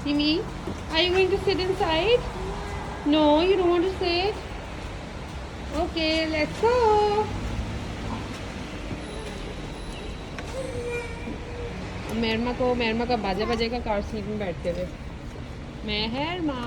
Mimi, are you going to sit inside? No, you don't want to sit? Okay, let's go. Mehrama का बाजा बजेगा car seat में बैठते हुए। मेहरमा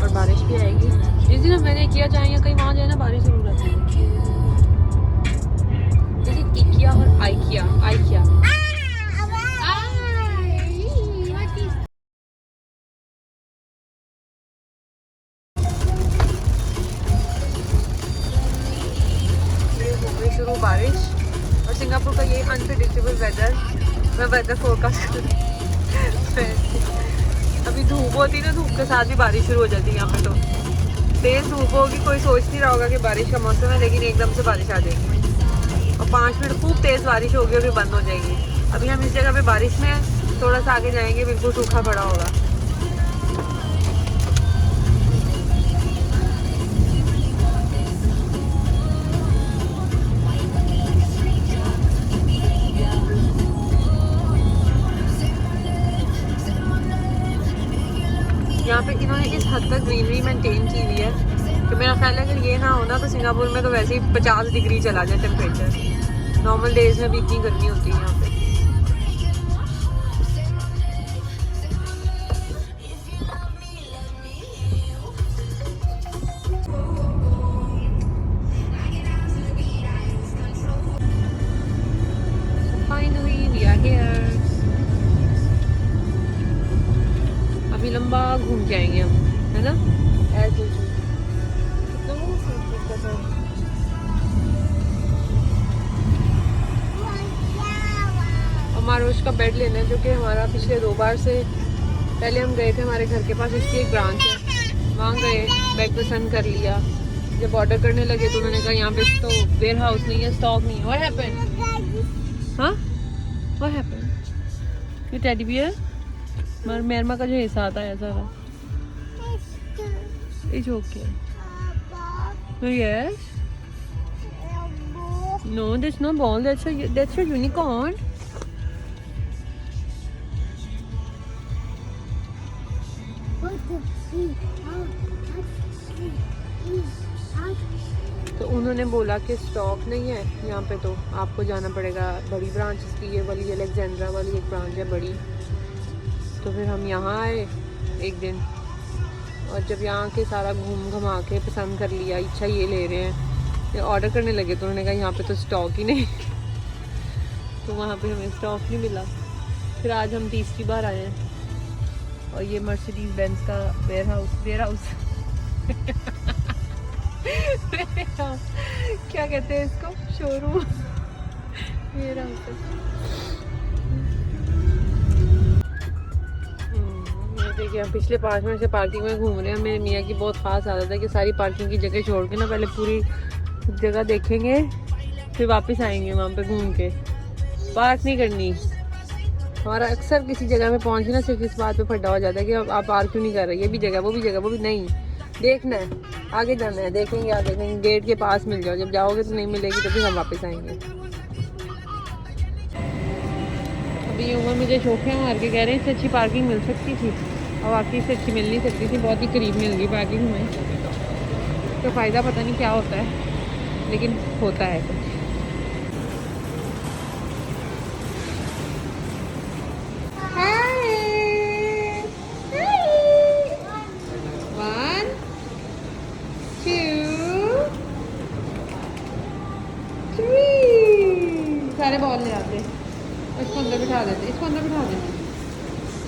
और बारिश भी आएगी। जिस दिन मैंने किया चाहे कहीं वहाँ जाए ना बारिश जरूर आती है। जैसे इकिया और आइकिया आइकिया हो गई शुरू बारिश। और सिंगापुर का ये अनप्रेडिक्टेबल वेदर, मैं वेदर फोरकास्ट अभी धूप होती ना, धूप के साथ भी बारिश शुरू हो जाती है यहाँ पे। तो तेज धूप होगी, कोई सोच नहीं रहा होगा कि बारिश का मौसम है, लेकिन एकदम से बारिश आ जाएगी और 5 मिनट खूब तेज बारिश होगी और फिर बंद हो जाएगी। अभी हम इस जगह पे बारिश में हैं, थोड़ा सा आगे जाएंगे बिल्कुल सूखा पड़ा होगा। यहाँ पे इन्होंने इस हद तक ग्रीनरी मेंटेन की हुई है कि मेरा ख्याल है अगर ये ना होना तो सिंगापुर में तो वैसे ही 50 डिग्री चला जाए टेम्परेचर। नॉर्मल डेज में भी इतनी गर्मी होती है यहाँ पे। Finally we are here. अभी लंबा घूम के आएंगे हम, है ना? हमारा उसका बेड लेना है जो कि हमारा पिछले 2 बार से पहले हम गए थे हमारे घर के पास, इसकी एक ब्रांच है, वहाँ गए, बेड पसंद कर लिया। जब ऑर्डर करने लगे तो उन्होंने कहा यहाँ पे तो वेयर हाउस नहीं है, स्टॉक नहीं है। What happened? हाँ, व्हाट हैपेंड? ये टेडी बियर मेहरमा का जो हिस्सा आता है सारा। It's okay. Yes. No, that's no ball. That's a unicorn. तो उन्होंने बोला कि स्टॉक नहीं है यहाँ पे, तो आपको जाना पड़ेगा बड़ी ब्रांच की, ये वाली अलेक्जेंड्रा वाली एक ब्रांच है बड़ी। तो फिर हम यहाँ आए एक दिन, और जब यहाँ के सारा घूम घुमा के पसंद कर लिया, अच्छा ये ले रहे हैं, ये ऑर्डर करने लगे तो उन्होंने कहा यहाँ पे तो स्टॉक ही नहीं तो वहाँ पे हमें स्टॉक नहीं मिला। फिर आज हम तीसरी बार आए हैं और ये मर्सिडीज बेंज का वेयर हाउस क्या कहते हैं इसको, शोरूम वेयर हाउस। देखिए हम पिछले 5 मिनट से पार्किंग में घूम रहे हैं। मेरे मियाँ की बहुत ख़ास आदत है कि सारी पार्किंग की जगह छोड़ के ना पहले पूरी जगह देखेंगे, फिर वापस आएंगे वहाँ पे घूम के। पार्क नहीं करनी। हमारा अक्सर किसी जगह में पहुँच ना सिर्फ इस बात पे फड्डा हो जाता है कि आप पार्क क्यों नहीं कर रहे, ये भी जगह वो भी जगह, वो भी नहीं देखना है, आगे जाना है, देखेंगे आगे, देखेंगे गेट के पास मिल जाओ, जब जाओगे तो नहीं मिलेगी तो फिर हम वापस आएंगे। अभी उमर मुझे शौकिया मार के कह रहे हैं इससे अच्छी पार्किंग मिल सकती थी, और वाकई से अच्छी मिल नहीं सकती थी, बहुत ही करीब मिल गई पार्किंग में। तो फ़ायदा पता नहीं क्या होता है, लेकिन होता है कुछ। सारे बॉल ले आते, इसको अंदर बिठा देते, इसको अंदर बिठा देते।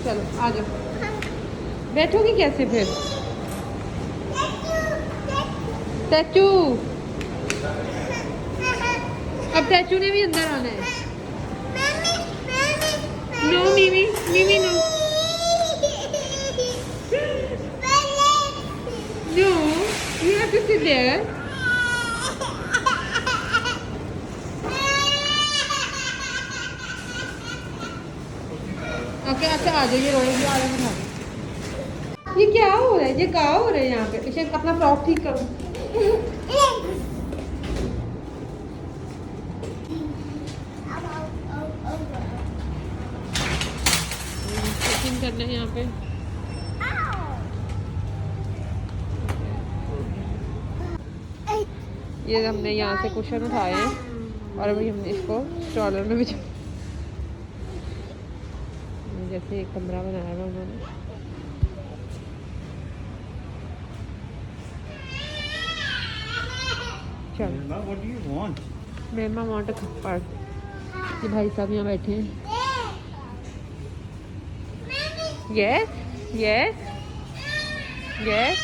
चलो आ जाओ। बैठोगी कैसे फिर? टैचू, अब टैचू ने भी अंदर आना है। No Mimi, Mimi no no have to sit there. Okay अच्छा आ जाइए रोएगी आ जाइए। ये क्या हो रहा है, ये कहाँ हो रहा है यहाँ पे? इसे अपना फ्रॉक ठीक करो। चेकिंग करना है यहाँ पे। ये हमने यहाँ से कुशन उठाए हैं और अभी हमने इसको स्ट्रॉलर में बिछा, जैसे एक कमरा बनाया हुआ उन्होंने। मेमा वांट थप्पड़। ये भाई साहब यहाँ बैठे हैं। Yes yes yes.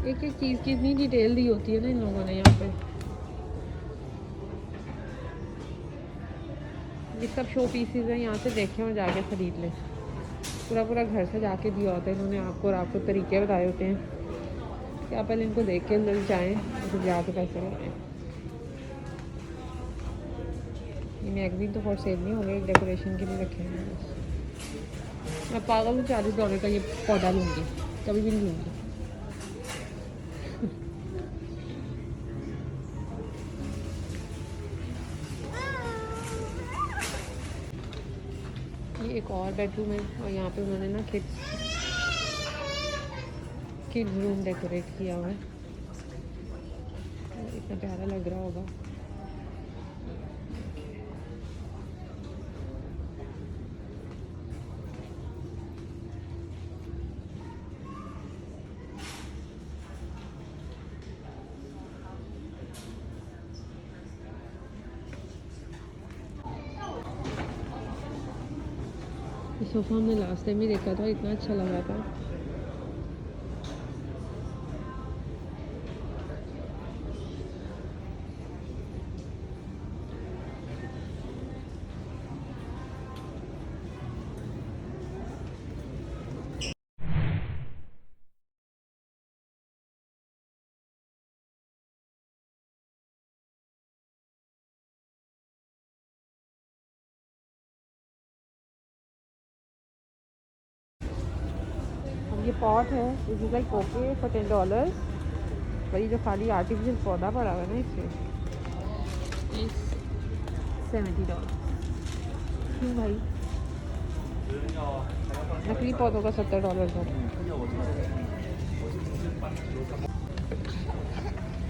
एक एक चीज़ की इतनी डिटेल दी होती है ना इन लोगों ने यहाँ पे। ये सब शो पीसीज हैं, यहाँ से देखें और जाके खरीद लें। पूरा पूरा घर से जाके दिया होता है इन्होंने आपको, और आपको तरीके बताए होते हैं कि आप पहले इनको देख के मिल जाएँ और फिर जाके पैसे लगाएँ। ये मैगजीन तो फॉर सेल नहीं हो गए, डेकोरेशन के लिए रखे हैं बस। मैं पागल हूँ, $40 का ये पौधा लूँगी, कभी भी नहीं लूँगी। ये एक और बेडरूम है और यहाँ पे उन्होंने ना किड्स रूम डेकोरेट किया हुआ है। इतना प्यारा लग रहा होगा। ये सोफा हमने लास्ट टाइम ही देखा था, इतना अच्छा लगा था। ये पॉट है, this is like okay for $10। वही जो खाली आर्टिफिशियल पौधा पड़ा हुआ है ना इससे $70। क्यों भाई? नकली पौधों का $70 था।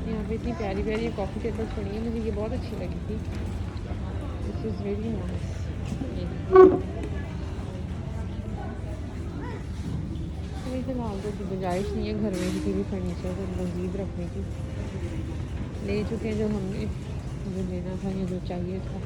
यहाँ पे इतनी प्यारी प्यारी कॉफ़ी टेबल्स पड़ी है, मुझे ये बहुत अच्छी लगी थी। This is very nice. फिलहाल तो गुंजाइश नहीं है घर में किसी भी फर्नीचर को मज़ीद रखने की। ले चुके हैं जो हमने, जो लेना था या जो चाहिए था।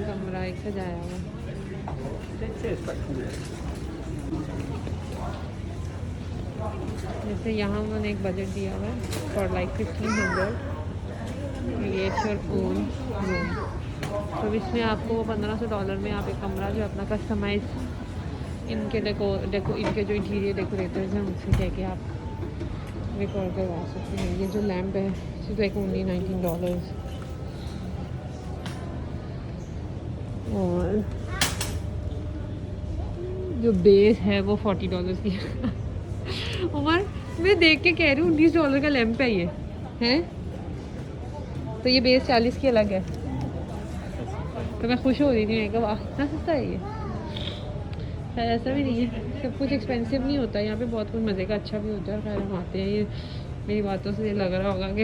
कमरा एक सजाया हुआ। जैसे यहाँ उन्होंने एक बजट दिया हुआ है for like 1500 create your own room. तो इसमें आपको $1500 में आप एक कमरा जो अपना कस्टमाइज इनके इनके जो इंटीरियर डेकोरेटर्स हैं उनसे कह के आप रिकॉर्ड करवा सकते हैं। ये जो लैम्प है इट्स लाइक ओनली $19। और जो बेस है वो $40 की है। उमर मैं देख के कह रही हूँ $19 का लैम्प है ये है, तो ये बेस 40 की अलग है। तो मैं खुश हो रही थी, मैं कहा वाह इतना सस्ता है ये। खैर ऐसा भी नहीं है, सब कुछ एक्सपेंसिव नहीं होता यहाँ पे, बहुत कुछ मज़े का अच्छा भी होता है। खैर हम आते हैं, ये मेरी बातों से ये लग रहा होगा कि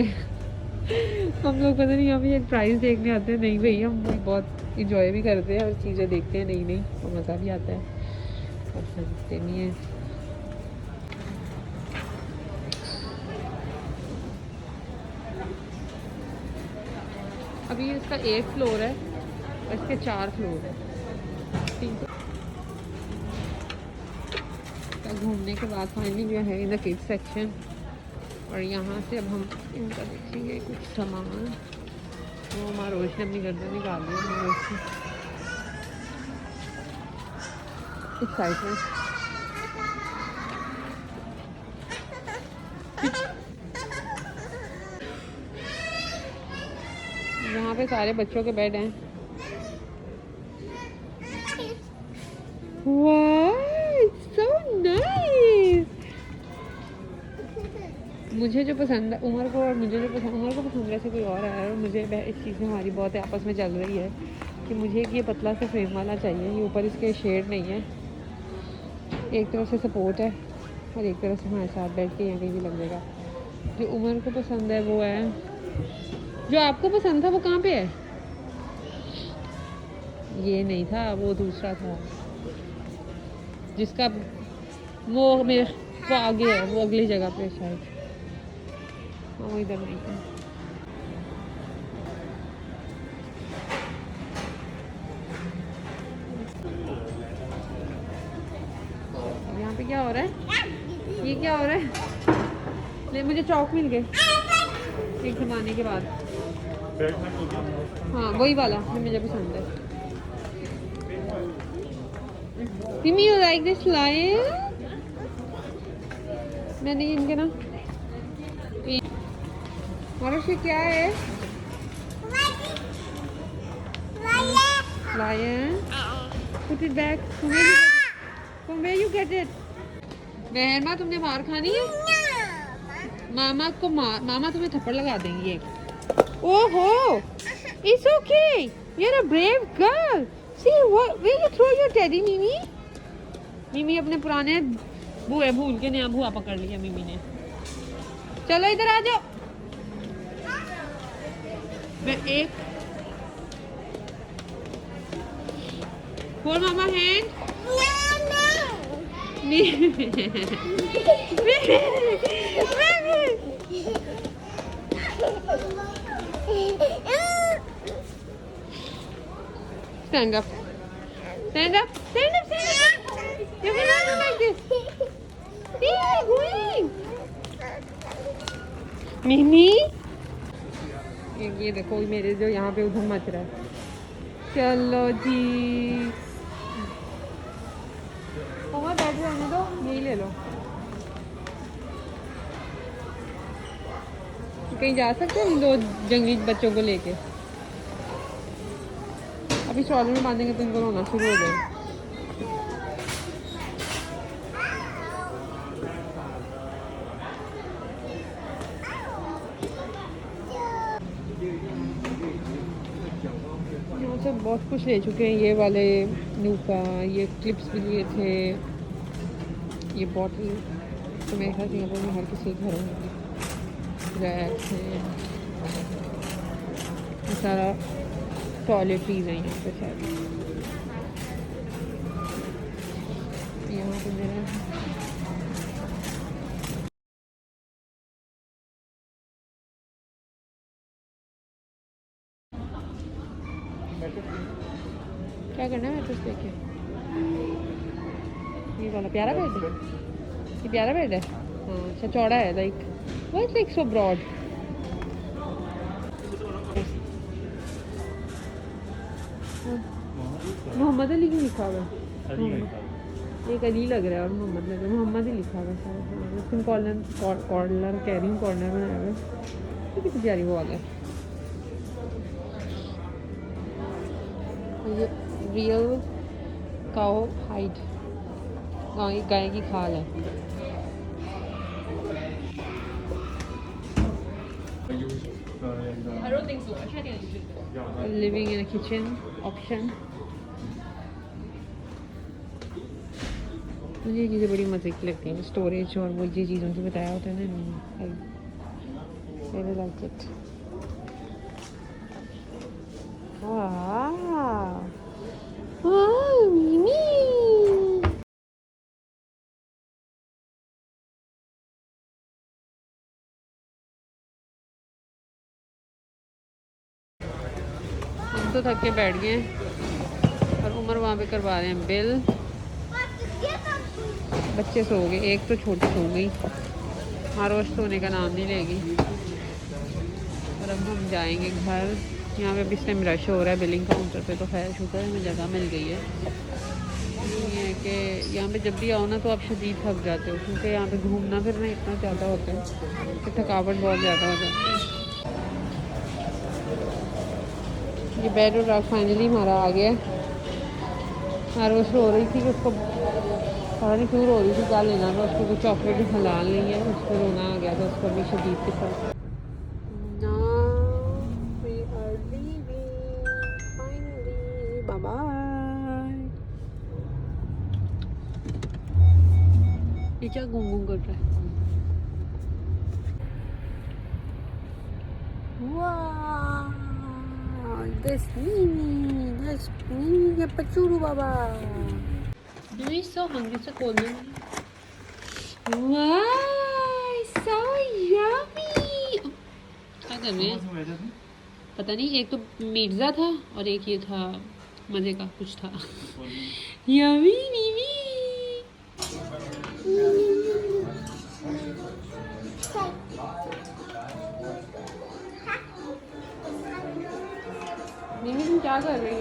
हम लोग पता नहीं हम ये प्राइस देखने आते हैं। नहीं भाई, हम बहुत इंजॉय भी करते हैं और चीज़ें देखते हैं नई नई, और मज़ा भी आता है और खरीदते भी हैं। अभी इसका 8th फ्लोर है इसके 4 फ्लोर है। 3 घूमने के बाद फाइनली जो है इन द किड्स सेक्शन, और यहाँ से अब हम इनका देखेंगे कुछ सामान। वो हमारा रोश ने अपनी गर्दन निकाल दी है इस साइड में। यहाँ पे सारे बच्चों के बेड हैं। वाह, so nice। मुझे जो पसंद है उमर को, और मुझे जो पसंद उमर को पसंद वैसे कोई और है, और मुझे इस चीज़ में हमारी बहुत आपस में चल रही है कि मुझे ये पतला से फ्रेम वाला चाहिए। ये ऊपर इसके शेड नहीं है, एक तरफ से सपोर्ट है और एक तरफ से हमारे साथ बैठ के यहाँ कहीं भी लग जाएगा। जो उमर को पसंद है वो है, जो आपको पसंद था वो कहाँ पे है? ये नहीं था, वो दूसरा था जिसका वो मेरे वो आगे है, वो अगली जगह पे शायद। वो इधर नहीं है। यहाँ पे क्या हो रहा है? ये क्या हो रहा है? नहीं, मुझे चौक मिल गए एक जमाने के बाद। हाँ, वही वाला जो मुझे पसंद है। Mimi, you like this lion? मैंने इनके ना मनुष्य क्या है? Lion. Put it back. From where you get it? Mehram, तुमने मार खानी है? मामा तुम्हें थप्पड़ लगा देंगी एक। ओहो, it's okay. You're a brave girl. See, where you throw your teddy, Mimi? मिमी अपने पुराने बुआ भूल के नया बुआ पकड़ लिया मिमी ने। चलो इधर आ जाओ। मैं एक hold mama hand. Stand up. Stand up. Stand up. Stand up. You cannot do like this. See where you're going. मिमी, ये देखो मेरे जो यहाँ पे उधर मच रहा है। चलो जी, ओमा बैठ जाने दो, यही ले लो। कहीं जा सकते हैं इन 2 जंगली बच्चों को लेके? अभी स्ट्रॉलर में बांधेंगे तो इनको रोना शुरू हो जाए। से बहुत कुछ ले चुके हैं। ये वाले नूका, ये क्लिप्स भी लिए थे, ये बॉटल तो मेरे ख्याल सिंगापुर में हर किसी के घर होंगी। रैक्स हैं, सारा टॉयलेटरीज हैं यहाँ पे शायद। यहाँ पे मेरा क्या करना है मेट्रो देखे? ये वाला प्यारा बेड है, ये प्यारा बेड है। हाँ अच्छा, चौड़ा है, like why it's like so broad. Mohammad Ali क्यों लिखा हुआ है? एक अली लग रहा है और मोहम्मद लग रहा है। मोहम्मद ही लिखा हुआ है। मुस्लिम कॉर्नर कह रही हूँ, कॉर्नर बनाया हुआ है। कितनी प्यारी वो वाला है। ये रियल काओ हाइड, गाय की खाल है। Living in kitchen option. मुझे ये चीज़ें बड़ी मज़े की लगती हैं, स्टोरेज और वो जी चीज़ों से बताया होता है ना। I like it. मिमी, तो थक के बैठ गए हैं और उमर वहाँ पे करवा रहे हैं बिल। बच्चे सो गए, एक तो छोटी सो गई, आरोश सोने का नाम नहीं लेगी। और अब हम जाएंगे घर। यहाँ पे भी इस टाइम रश हो रहा है बिलिंग काउंटर पे, तो खैर शुक्र है हमें जगह मिल गई है। ये है कि यहाँ पे जब भी आओ ना तो आप शदीद थक जाते हो, क्योंकि यहाँ पे घूमना फिरना इतना ज़्यादा होता है कि थकावट बहुत ज़्यादा हो जाती है। ये बेड और राग फाइनली हमारा आ गया। आरोश रो रही थी कि उसको पता नहीं क्यों रो रही थी, क्या लेना था उसको, कुछ चॉकलेट भी हलाल नहीं है, उस पर रोना आ गया था उसको भी शदीद के साथ। ये क्या घूम घूम कर रहा है? That's me, ये पचूरू बाबा। You is so hungry, so cold. Wow, so yummy. क्या कर रहे हैं? पता नहीं, एक तो मिर्जा था और एक ये था मजे का कुछ था। Yummy Mimi. मिमी तुम क्या कर रही